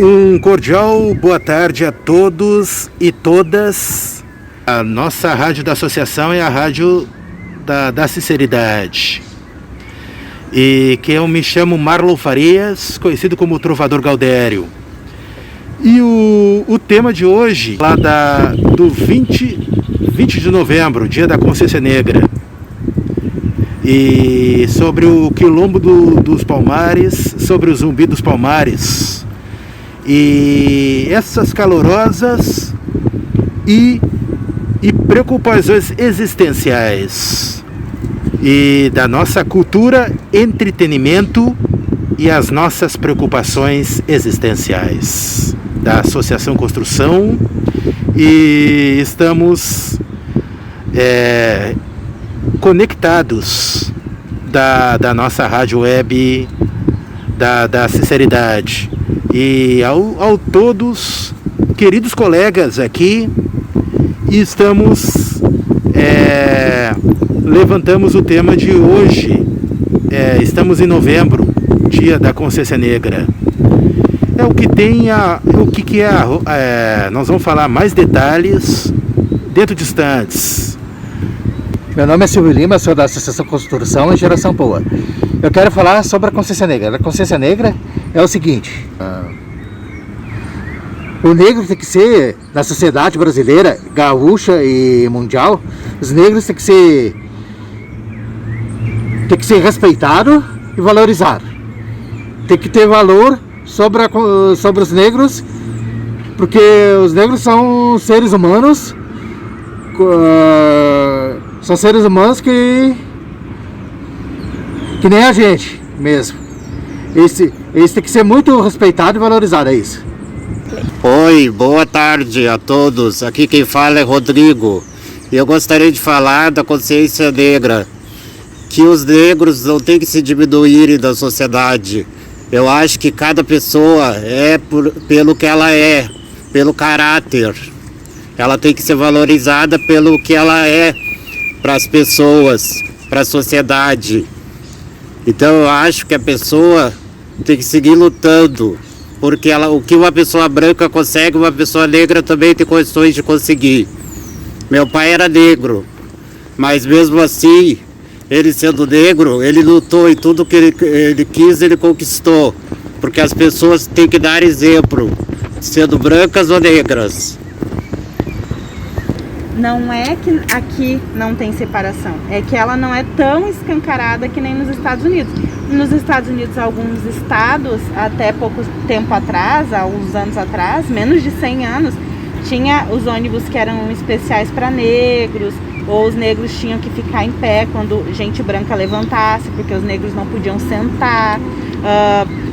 Um cordial boa tarde a todos e todas. A nossa rádio da associação é a rádio da sinceridade. E que eu me chamo Marlon Farias, conhecido como Trovador Galdério. E o tema de hoje, lá do 20 de novembro, dia da Consciência Negra. E sobre o quilombo dos Palmares, sobre o Zumbi dos Palmares. E essas calorosas e preocupações existenciais e da nossa cultura, entretenimento e as nossas preocupações existenciais da Associação Construção. E estamos conectados da nossa rádio web da sinceridade. E ao todos, queridos colegas aqui, levantamos o tema de hoje. Estamos em novembro, dia da Consciência Negra. Nós vamos falar mais detalhes dentro de instantes. Meu nome é Silvio Lima, sou da Associação Construção e Geração Boa. Eu quero falar sobre a Consciência Negra. A Consciência Negra é o seguinte: o negro tem que ser, na sociedade brasileira, gaúcha e mundial, os negros tem que ser respeitado e valorizado. Tem que ter valor sobre os negros, porque os negros são seres humanos, que nem a gente mesmo. Eles têm que ser muito respeitados e valorizados, é isso. Oi, boa tarde a todos. Aqui quem fala é Rodrigo. E eu gostaria de falar da consciência negra, que os negros não têm que se diminuir da sociedade. Eu acho que cada pessoa pelo que ela é, pelo caráter. Ela tem que ser valorizada pelo que ela é para as pessoas, para a sociedade. Então eu acho que a pessoa tem que seguir lutando, porque o que uma pessoa branca consegue, uma pessoa negra também tem condições de conseguir. Meu pai era negro, mas mesmo assim, ele sendo negro, ele lutou e tudo que ele quis, ele conquistou. Porque as pessoas têm que dar exemplo, sendo brancas ou negras. Não é que aqui não tem separação, é que ela não é tão escancarada que nem nos Estados Unidos. Nos Estados Unidos, alguns estados, até pouco tempo atrás, há uns anos atrás, menos de 100 anos, tinha os ônibus que eram especiais para negros, ou os negros tinham que ficar em pé quando gente branca levantasse, porque os negros não podiam sentar.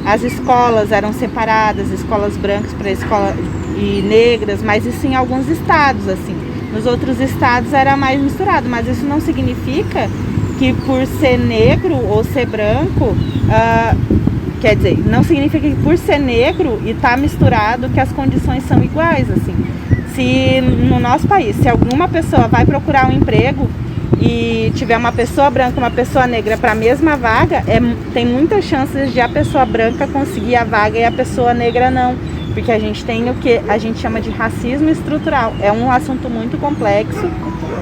As escolas eram separadas, escolas brancas para escola e negras, mas isso em alguns estados, assim. Nos outros estados era mais misturado, mas isso não significa que por ser negro ou ser branco, quer dizer, não significa que por ser negro e estar misturado que as condições são iguais, assim. Se no nosso país, se alguma pessoa vai procurar um emprego e tiver uma pessoa branca e uma pessoa negra para a mesma vaga, tem muitas chances de a pessoa branca conseguir a vaga e a pessoa negra não. Porque a gente tem o que a gente chama de racismo estrutural. É um assunto muito complexo,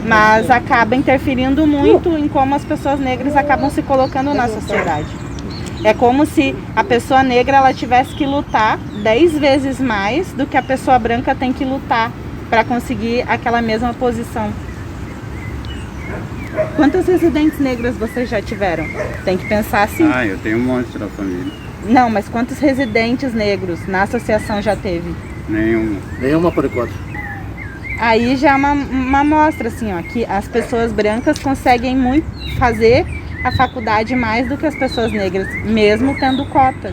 mas acaba interferindo muito em como as pessoas negras acabam se colocando na sociedade. É como se a pessoa negra ela tivesse que lutar 10 vezes mais do que a pessoa branca tem que lutar para conseguir aquela mesma posição. Quantas residentes negras vocês já tiveram? Tem que pensar assim. Eu tenho um monte da família. Não, mas quantos residentes negros na associação já teve? Nenhuma por enquanto. Aí já é uma amostra, assim, ó, que as pessoas brancas conseguem muito fazer a faculdade mais do que as pessoas negras, mesmo tendo cota.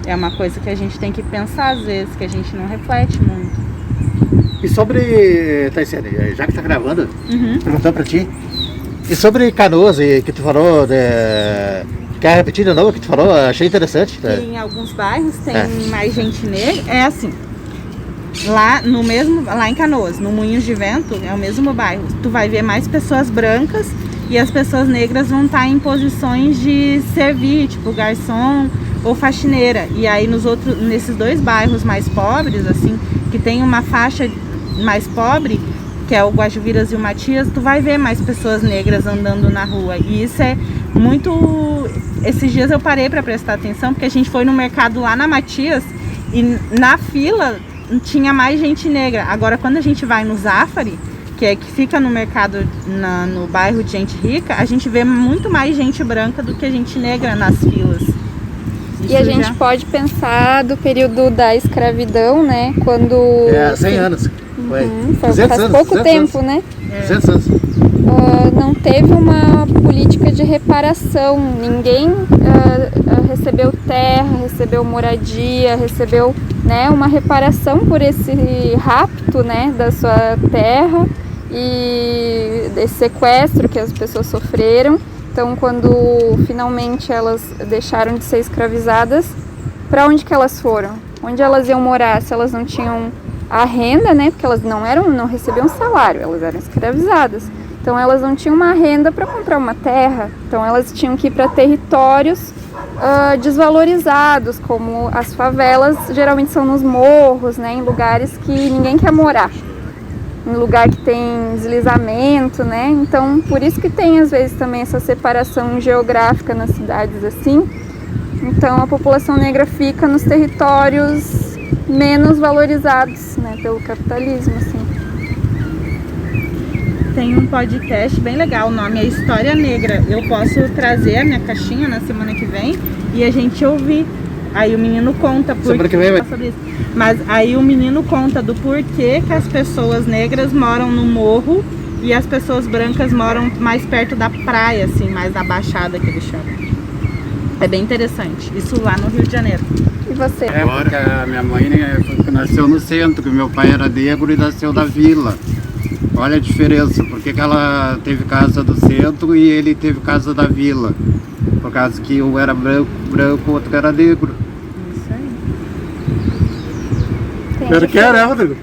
É uma coisa que a gente tem que pensar às vezes, que a gente não reflete muito. E sobre, Taiciane, já que tá gravando, perguntando pra ti, e sobre Canoas, que tu falou, quer repetir de novo o que tu falou? Achei interessante. Em alguns bairros tem mais gente negra, é assim, lá em Canoas, no Moinhos de Vento, é o mesmo bairro, tu vai ver mais pessoas brancas e as pessoas negras vão estar em posições de servir, tipo garçom, ou faxineira. E aí nesses 2 bairros mais pobres, assim, que tem uma faixa mais pobre, que é o Guajuviras e o Matias, tu vai ver mais pessoas negras andando na rua. E isso é muito... Esses dias eu parei para prestar atenção, porque a gente foi no mercado lá na Matias e na fila tinha mais gente negra. Agora, quando a gente vai no Zafari, que fica no mercado, no bairro de gente rica, a gente vê muito mais gente branca do que gente negra nas filas. E a gente pode pensar do período da escravidão, né? Quando... 100 anos. Faz pouco tempo, né? 200 anos. Não teve uma política de reparação. Ninguém recebeu terra, recebeu moradia, recebeu, né, uma reparação por esse rapto, né, da sua terra e desse sequestro que as pessoas sofreram. Então, quando finalmente elas deixaram de ser escravizadas, para onde que elas foram? Onde elas iam morar se elas não tinham a renda, né? Porque elas não recebiam salário, elas eram escravizadas. Então elas não tinham uma renda para comprar uma terra. Então elas tinham que ir para territórios desvalorizados, como as favelas geralmente são nos morros, né? Em lugares que ninguém quer morar. Em lugar que tem deslizamento, né? Então por isso que tem às vezes também essa separação geográfica nas cidades assim. Então a população negra fica nos territórios menos valorizados, né, pelo capitalismo, assim. Tem um podcast bem legal, o nome é História Negra. Eu posso trazer a minha caixinha na semana que vem e a gente ouvir. Aí o menino conta Semana que vem vai... sobre isso. Mas aí o menino conta do porquê que as pessoas negras moram no morro e as pessoas brancas moram mais perto da praia, assim, mais na baixada que eles chamam. É bem interessante. Isso lá no Rio de Janeiro. E você? Porque a minha mãe nasceu no centro, que meu pai era negro e nasceu na vila. Olha a diferença, porque que ela teve casa do centro e ele teve casa da vila. Por causa que um era branco, o outro era negro. Isso aí. Pior que é, né, Rodrigo?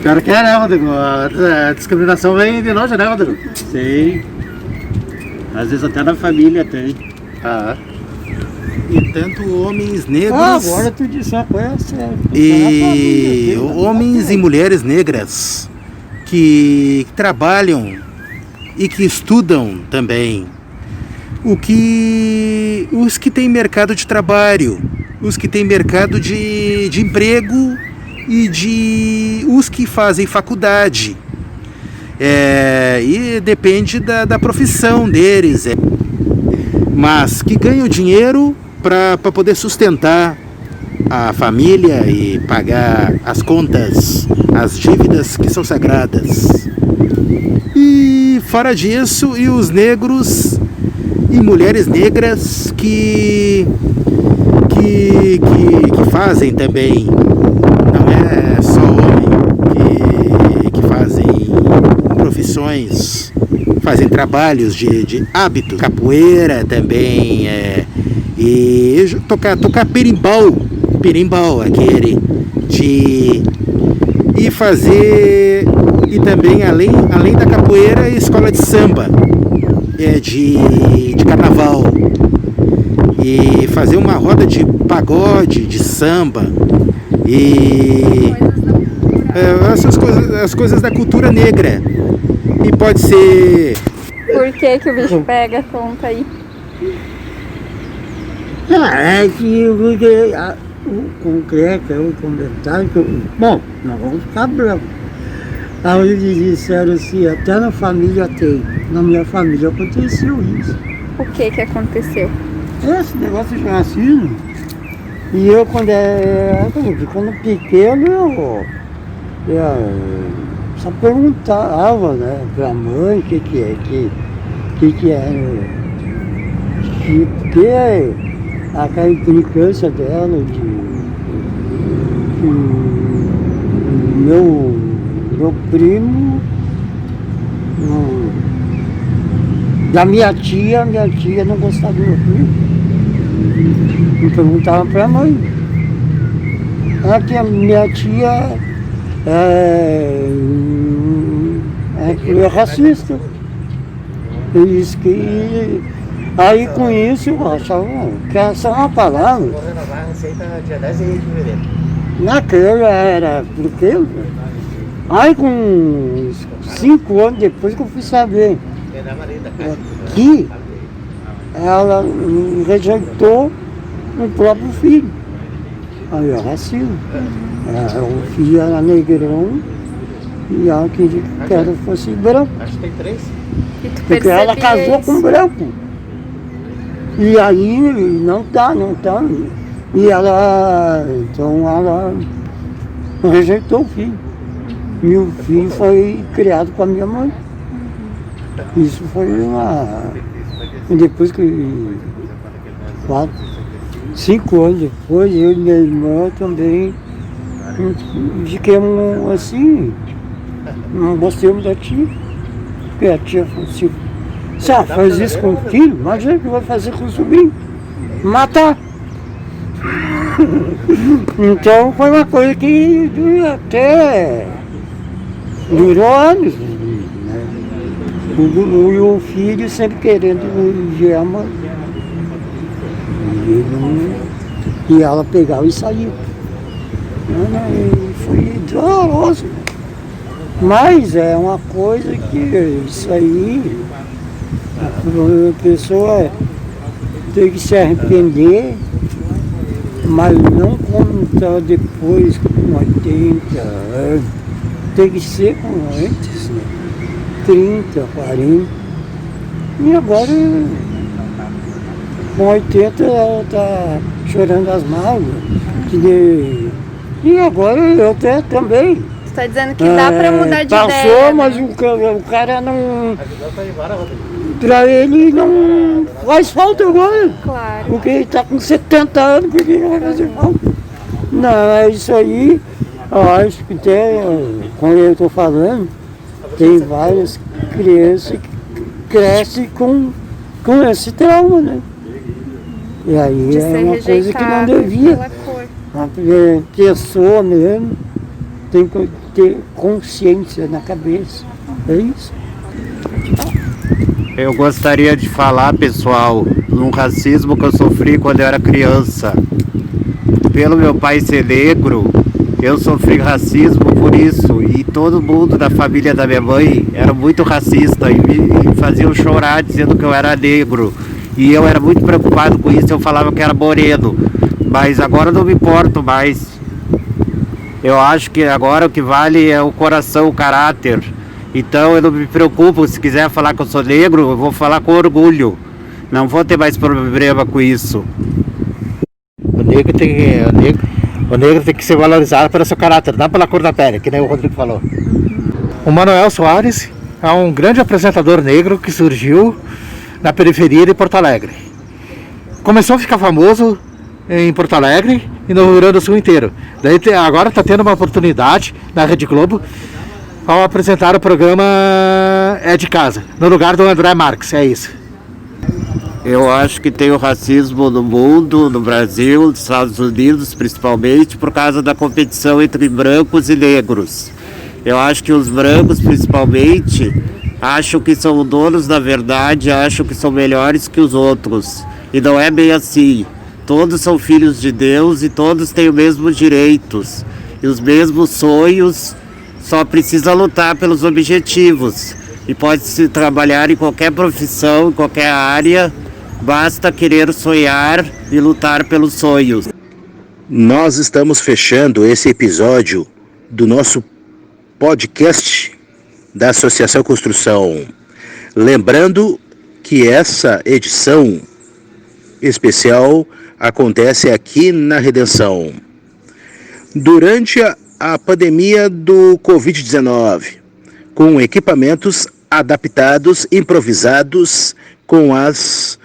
Pior que é, né, Rodrigo? A discriminação vem de longe, né, Rodrigo? Sim. Às vezes até na família tem. E tanto homens negros Agora tu disse uma coisa séria. e homens e mulheres negras que trabalham e que estudam também. Os que têm mercado de trabalho, os que têm mercado de emprego e os que fazem faculdade. E depende da profissão deles. Mas que ganham dinheiro para poder sustentar a família e pagar as contas, as dívidas que são sagradas. E fora disso, e os negros e mulheres negras que fazem também, não é só homem, que fazem profissões, fazem trabalhos de hábitos, capoeira também, e tocar berimbau, aquele e fazer, e também além da capoeira, escola de samba, de carnaval, e fazer uma roda de pagode, de samba, e as coisas da cultura negra. E pode ser... Por que o bicho pega? Conta aí. É que o concreto, o comentário, bom, não vamos ficar brancos. Aí eles disseram assim, até na família tem. Na minha família aconteceu isso. O que aconteceu? Esse negócio de racismo. E eu quando pequeno, eu só perguntava, né, pra mãe o que é, porque aquela implicância dela meu primo, da minha tia não gostava do meu primo. Me perguntava pra mãe. Que a minha tia é racista. Ele disse que Aí com isso eu achava que era só uma palavra. Vou renovar a receita dia 10 de fevereiro. Naquela era, porque aí com 5 anos depois que eu fui saber que ela rejeitou o próprio filho. Aí era assim. O filho era negrão e ela queria que ela fosse branco. Acho que tem 3. E tu Porque ela percebia casou isso? com branco. E aí não tá. E ela, então ela rejeitou o filho. E o filho foi criado com a minha mãe. Isso foi E depois que 5 anos depois, eu e minha irmã também ficamos assim, não gostamos da tia. Porque a tia falou assim, se ela faz isso com o filho, imagina o que vai fazer com o sobrinho. Matar. Então foi uma coisa que até durou anos. Né? E o filho sempre querendo ver a mãe. E ela pegava e saía. E foi doloroso. Mas é uma coisa que isso aí, a pessoa tem que se arrepender, mas não contar depois com 80 anos. Tem que ser como antes, né? 30, 40. E agora, com 80, ela está chorando as mágoas. E agora eu até também. Tu tá dizendo que dá pra mudar de passou, ideia, mas né? o cara não... Pra ele não faz falta agora. Claro. Porque ele tá com 70 anos, porque não vai fazer falta. Não, é isso aí. Eu acho que tem, como eu estou falando, tem várias crianças que crescem com esse trauma, né? E aí De é ser uma coisa que não rejeitado devia. pela cor. A pessoa mesmo tem que ter consciência na cabeça. É isso. Eu gostaria de falar, pessoal, num racismo que eu sofri quando eu era criança. Pelo meu pai ser negro, eu sofri racismo por isso. E todo mundo da família da minha mãe era muito racista e me faziam chorar dizendo que eu era negro. E eu era muito preocupado com isso, eu falava que era moreno. Mas agora eu não me importo mais. Eu acho que agora o que vale é o coração, o caráter. Então eu não me preocupo, se quiser falar que eu sou negro, eu vou falar com orgulho. Não vou ter mais problema com isso. O negro tem que ser valorizado pelo seu caráter, não pela cor da pele, que nem o Rodrigo falou. O Manuel Soares é um grande apresentador negro que surgiu na periferia de Porto Alegre. Começou a ficar famoso em Porto Alegre e no Rio Grande do Sul inteiro. Daí agora está tendo uma oportunidade na Rede Globo ao apresentar o programa É de Casa, no lugar do André Marques, é isso. Eu acho que tem o racismo no mundo, no Brasil, nos Estados Unidos principalmente, por causa da competição entre brancos e negros. Eu acho que os brancos principalmente acham que são donos da verdade, acham que são melhores que os outros. E não é bem assim. Todos são filhos de Deus e todos têm os mesmos direitos e os mesmos sonhos, só precisa lutar pelos objetivos. E pode-se trabalhar em qualquer profissão, em qualquer área, basta querer sonhar e lutar pelos sonhos. Nós estamos fechando esse episódio do nosso podcast da Associação Construção. Lembrando que essa edição especial acontece aqui na Redenção. Durante a pandemia do Covid-19, com equipamentos adaptados, improvisados com as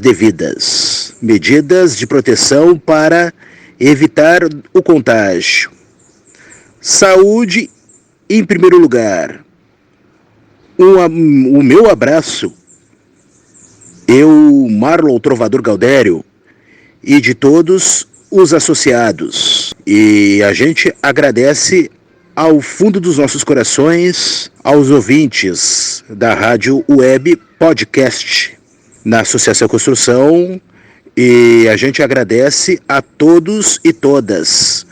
devidas medidas de proteção para evitar o contágio. Saúde em primeiro lugar. O meu abraço, eu, Marlon Trovador Galdério, e de todos os associados. E a gente agradece ao fundo dos nossos corações aos ouvintes da Rádio Web Podcast na Associação Construção, e a gente agradece a todos e todas